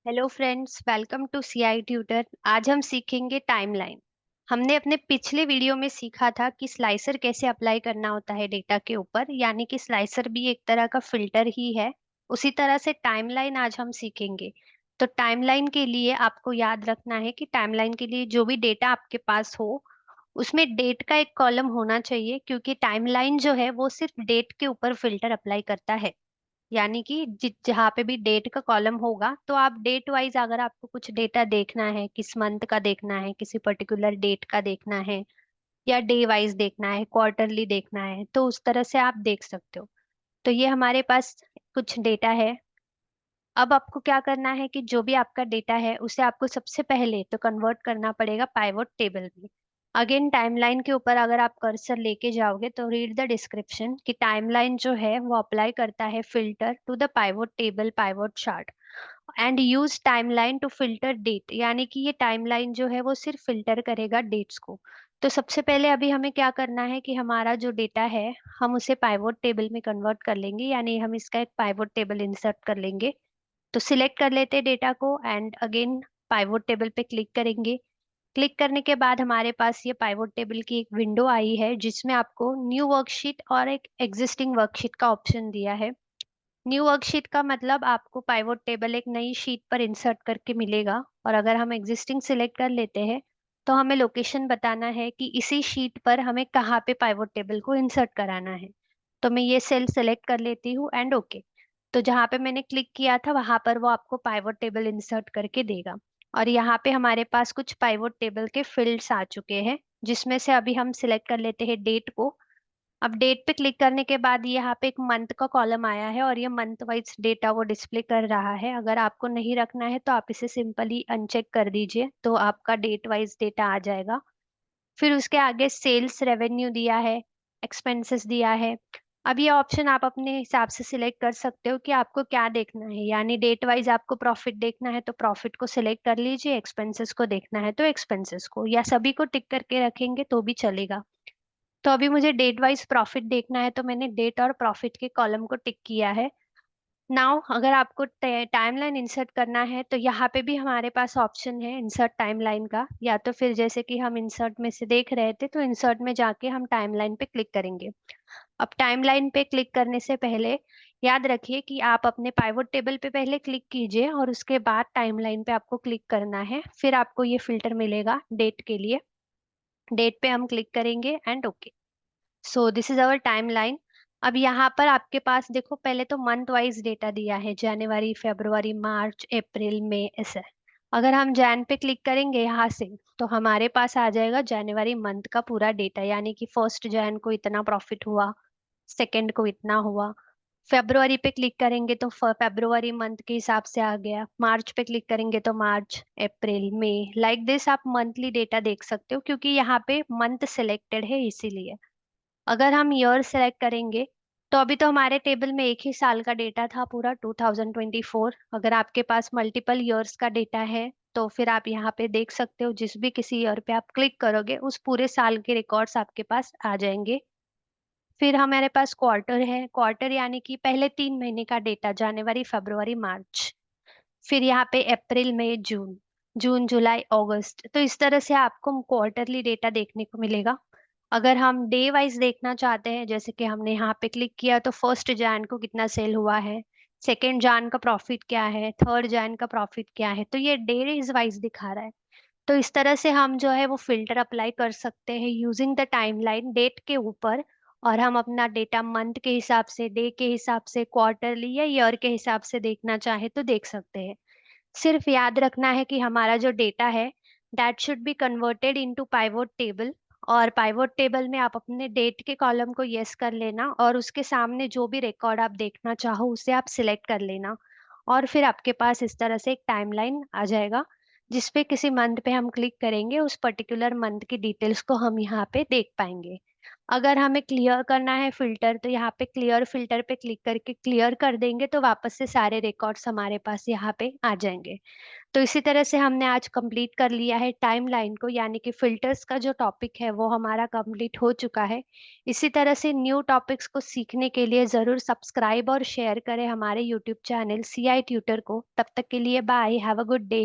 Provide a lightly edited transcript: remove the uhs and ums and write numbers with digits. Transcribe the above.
Hello friends, welcome to CI tutor. आज हम सीखेंगे टाइमलाइन। हमने अपने पिछले वीडियो में सीखा था कि स्लाइसर कैसे अप्लाई करना होता है डेटा के ऊपर, यानी कि स्लाइसर भी एक तरह का फिल्टर ही है। उसी तरह से टाइमलाइन आज हम सीखेंगे। तो टाइमलाइन के लिए आपको याद रखना है कि टाइमलाइन के लिए जो भी डेटा आपके पास हो उसमें डेट का एक कॉलम होना चाहिए, क्योंकि टाइमलाइन जो है वो सिर्फ डेट के ऊपर फिल्टर अप्लाई करता है। यानी कि जहाँ पे भी डेट का कॉलम होगा तो आप डेट वाइज, अगर आपको कुछ डेटा देखना है, किस मंथ का देखना है, किसी पर्टिकुलर डेट का देखना है, या डे वाइज देखना है, क्वार्टरली देखना है, तो उस तरह से आप देख सकते हो। तो ये हमारे पास कुछ डेटा है। अब आपको क्या करना है कि जो भी आपका डेटा है उसे आपको सबसे पहले तो कन्वर्ट करना पड़ेगा पाइवोट टेबल में। अगेन टाइमलाइन के ऊपर अगर आप कर्सर लेके जाओगे तो रीड द डिस्क्रिप्शन कि टाइमलाइन जो है वो अप्लाई करता है filter to the pivot table pivot chart and use timeline to filter date. यानी कि ये टाइमलाइन जो है वो सिर्फ फिल्टर करेगा डेट्स को। तो सबसे पहले अभी हमें क्या करना है कि हमारा जो डेटा है हम उसे पाइवोट टेबल में कन्वर्ट कर लेंगे, यानी हम इसका एक पाइवोट टेबल इंसर्ट कर लेंगे। तो सिलेक्ट कर लेते हैं डेटा को एंड अगेन पाइवोट टेबल पे क्लिक करेंगे। क्लिक करने के बाद हमारे पास ये पाइवोट टेबल की एक विंडो आई है जिसमें आपको न्यू वर्कशीट और एक एग्जिस्टिंग वर्कशीट का ऑप्शन दिया है। न्यू वर्कशीट का मतलब आपको पाइवोट टेबल एक नई शीट पर इंसर्ट करके मिलेगा, और अगर हम एग्जिस्टिंग सिलेक्ट कर लेते हैं तो हमें लोकेशन बताना है कि इसी शीट पर हमें कहाँ पे पाइवोट टेबल को इंसर्ट कराना है। तो मैं ये सेल सेलेक्ट कर लेती हूँ एंड ओके। तो जहाँ पे मैंने क्लिक किया था वहां पर वो आपको पाइवोट टेबल इंसर्ट करके देगा। और यहाँ पे हमारे पास कुछ पाइवोट टेबल के फील्ड्स आ चुके हैं, जिसमें से अभी हम सिलेक्ट कर लेते हैं डेट को। अब डेट पे क्लिक करने के बाद यहाँ पे एक मंथ का कॉलम आया है और ये मंथ वाइज डेटा वो डिस्प्ले कर रहा है। अगर आपको नहीं रखना है तो आप इसे सिंपली अनचेक कर दीजिए, तो आपका डेट वाइज डेटा आ जाएगा। फिर उसके आगे सेल्स रेवेन्यू दिया है, एक्सपेंसेस दिया है। अब ये ऑप्शन आप अपने हिसाब से सिलेक्ट कर सकते हो कि आपको क्या देखना है, यानी डेट वाइज आपको प्रॉफिट देखना है तो प्रॉफिट को सिलेक्ट कर लीजिए, एक्सपेंसेस को देखना है तो एक्सपेंसेस को, या सभी को टिक करके रखेंगे तो भी चलेगा। तो अभी मुझे डेट वाइज प्रॉफिट देखना है तो मैंने डेट और प्रॉफिट के कॉलम को टिक किया है। नाउ अगर आपको टाइमलाइन इंसर्ट करना है तो यहाँ पे भी हमारे पास ऑप्शन है इंसर्ट टाइमलाइन का, या तो फिर जैसे कि हम इंसर्ट में से देख रहे थे तो इंसर्ट में जाके हम टाइमलाइन पे क्लिक करेंगे। अब टाइमलाइन पे क्लिक करने से पहले याद रखिए कि आप अपने पाइवोट टेबल पे पहले क्लिक कीजिए और उसके बाद टाइमलाइन पे आपको क्लिक करना है, फिर आपको ये फिल्टर मिलेगा डेट के लिए। डेट पे हम क्लिक करेंगे and okay. So this is our timeline. अब यहाँ पर आपके पास देखो, पहले तो मंथ वाइज डेटा दिया है, जनवरी, फरवरी, मार्च, अप्रैल, मई, ऐसे। अगर हम जैन पे क्लिक करेंगे यहाँ से तो हमारे पास आ जाएगा जनवरी मंथ का पूरा डेटा, यानी कि फर्स्ट जैन को इतना प्रॉफिट हुआ, सेकंड को इतना हुआ। फेब्रुवरी पे क्लिक करेंगे तो फेब्रुवरी मंथ के हिसाब से आ गया। मार्च पे क्लिक करेंगे तो मार्च, अप्रैल, मई, लाइक दिस आप मंथली डेटा देख सकते हो, क्योंकि यहाँ पे मंथ सिलेक्टेड है इसीलिए। अगर हम ईयर सेलेक्ट करेंगे तो अभी तो हमारे टेबल में एक ही साल का डेटा था, पूरा 2024। अगर आपके पास मल्टीपल ईयर्स का डेटा है तो फिर आप यहाँ पे देख सकते हो, जिस भी किसी ईयर पे आप क्लिक करोगे उस पूरे साल के रिकॉर्ड्स आपके पास आ जाएंगे। फिर हमारे पास क्वार्टर है, क्वार्टर यानी कि पहले 3 महीने का डेटा, जनवरी, फरवरी, मार्च। फिर यहाँ पे अप्रैल, मई, जून, जून, जुलाई, अगस्त। तो इस तरह से आपको क्वार्टरली डेटा देखने को मिलेगा। अगर हम डे वाइज देखना चाहते हैं, जैसे कि हमने यहाँ पे क्लिक किया तो फर्स्ट जैन को कितना सेल हुआ है, सेकेंड जैन का प्रॉफिट क्या है, थर्ड जैन का प्रॉफिट क्या है, तो ये डेज वाइज दिखा रहा है। तो इस तरह से हम जो है वो फिल्टर अप्लाई कर सकते हैं यूजिंग द टाइमलाइन डेट के ऊपर। और हम अपना डेटा मंथ के हिसाब से, डे के हिसाब से, क्वार्टरली या ईयर के हिसाब से देखना चाहे तो देख सकते हैं। सिर्फ याद रखना है कि हमारा जो डेटा है that should be converted into pivot table. और पाइवोट टेबल में आप अपने डेट के कॉलम को यस कर लेना और उसके सामने जो भी रिकॉर्ड आप देखना चाहो उसे आप सिलेक्ट कर लेना। और फिर आपके पास इस तरह से एक टाइमलाइन आ जाएगा, जिसपे किसी मंथ पे हम क्लिक करेंगे उस पर्टिकुलर मंथ की डिटेल्स को हम यहाँ पे देख पाएंगे। अगर हमें क्लियर करना है फिल्टर तो यहाँ पे क्लियर फिल्टर पे क्लिक करके क्लियर कर देंगे तो वापस से सारे रिकॉर्ड्स हमारे पास यहाँ पे आ जाएंगे। तो इसी तरह से हमने आज कंप्लीट कर लिया है टाइमलाइन को, यानी कि फिल्टर्स का जो टॉपिक है वो हमारा कंप्लीट हो चुका है। इसी तरह से न्यू टॉपिक्स को सीखने के लिए ज़रूर सब्सक्राइब और शेयर करें हमारे यूट्यूब चैनल सीआई ट्यूटर को। तब तक के लिए bye, have a good day.